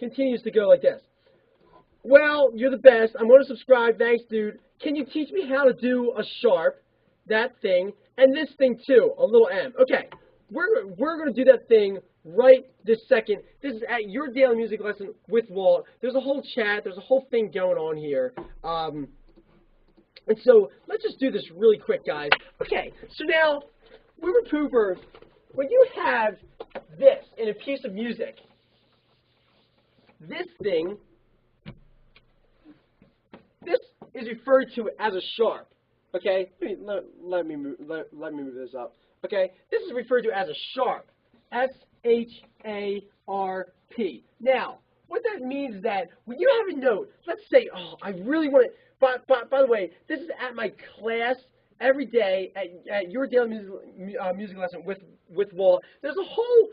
continues to go like this. Well, you're the best. I'm going to subscribe. Thanks, dude. Can you teach me how to do a sharp, that thing, and this thing too, a little M? Okay, we're going to do that thing right this second. This is at your daily music lesson with Walt. There's a whole chat. There's a whole thing going on here. And so let's just do this really quick, guys. Okay, so now, Wooper Pooper, when you have this in a piece of music, this thing, this is referred to as a sharp. Okay, let me move this up. Okay, this is referred to as a sharp. S-H-A-R-P. Now, what that means is that when you have a note, let's say, oh, I really want to. By the way, this is at my class every day at your daily music lesson with Walt. There's a whole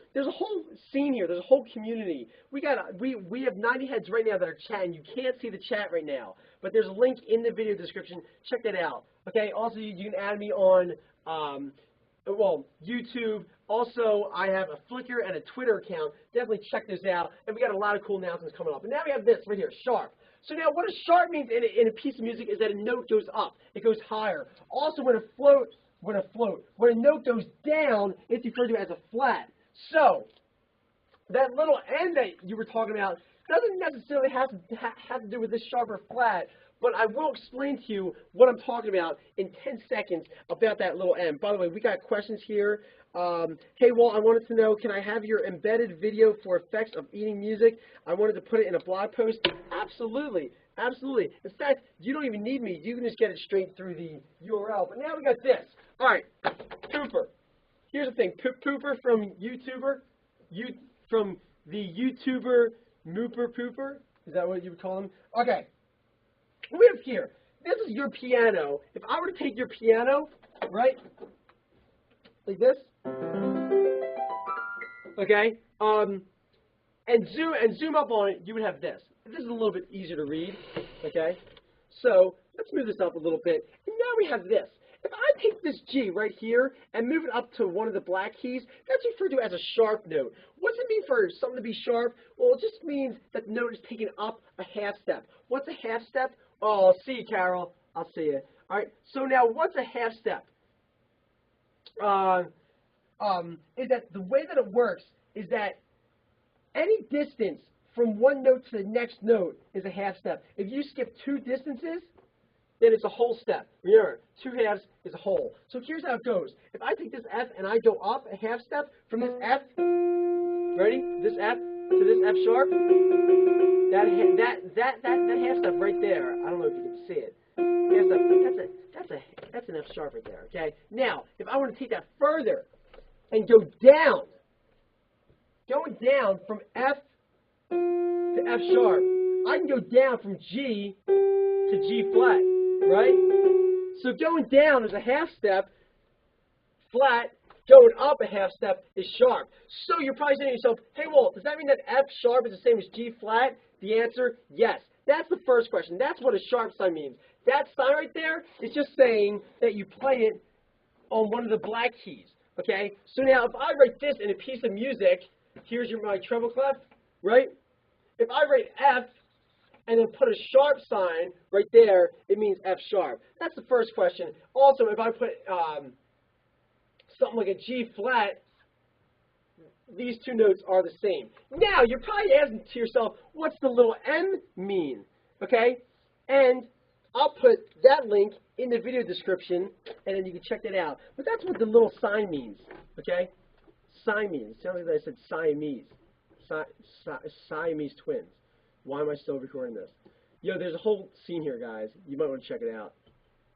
scene here. There's a whole community. We have 90 heads right now that are chatting. You can't see the chat right now, but there's a link in the video description. Check that out. Okay. Also, you can add me on YouTube. Also, I have a Flickr and a Twitter account. Definitely check this out. And we got a lot of cool announcements coming up. And now we have this right here, sharp. So now what a sharp means in a piece of music is that a note goes up. It goes higher. Also, when a note goes down, it's referred to as a flat. So that little N that you were talking about doesn't necessarily have to do with this sharp or flat, but I will explain to you what I'm talking about in 10 seconds about that little M. By the way, we got questions here. Hey, Walt, I wanted to know, can I have your embedded video for effects of eating music? I wanted to put it in a blog post. Absolutely. Absolutely. In fact, you don't even need me. You can just get it straight through the URL. But now we got this. All right, Pooper. Here's the thing. Pooper from YouTuber. From the YouTuber Mooper Pooper. Is that what you would call him? Okay. We have here. This is your piano. If I were to take your piano, right, like this, okay, and zoom up on it, you would have this. This is a little bit easier to read, okay? So let's move this up a little bit, and now we have this. If I take this G right here and move it up to one of the black keys, that's referred to as a sharp note. What does it mean for something to be sharp? Well, it just means that the note is taken up a half step. What's a half step? Oh, I'll see you, Carol. I'll see you. All right, so now what's a half step? Is that the way that it works is that any distance from one note to the next note is a half step. If you skip two distances, then it's a whole step. Remember, two halves is a whole. So here's how it goes. If I take this F and I go up a half step from this F, ready? This F to this F sharp, that half step right there. I don't know if you can see it. That's an F sharp right there. Okay. Now, if I want to take that further and go down, going down from F to F sharp, I can go down from G to G flat, right? So going down is a half step, flat. Going up a half step is sharp. So you're probably saying to yourself, hey, Walt, does that mean that F sharp is the same as G flat? The answer, yes. That's the first question. That's what a sharp sign means. That sign right there is just saying that you play it on one of the black keys, okay? So now if I write this in a piece of music, here's my treble clef, right? If I write F and then put a sharp sign right there, it means F sharp. That's the first question. Also, if I put something like a G flat, these two notes are the same. Now, you're probably asking to yourself, what's the little M mean? Okay? And I'll put that link in the video description, and then you can check that out. But that's what the little sign means. Okay? Sign means. It sounds like I said Siamese. Siamese twins. Why am I still recording this? Yo, there's a whole scene here, guys. You might want to check it out.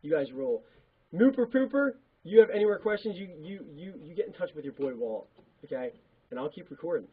You guys rule. Mooper Pooper, you have any more questions, you get in touch with your boy Walt. Okay? And I'll keep recording.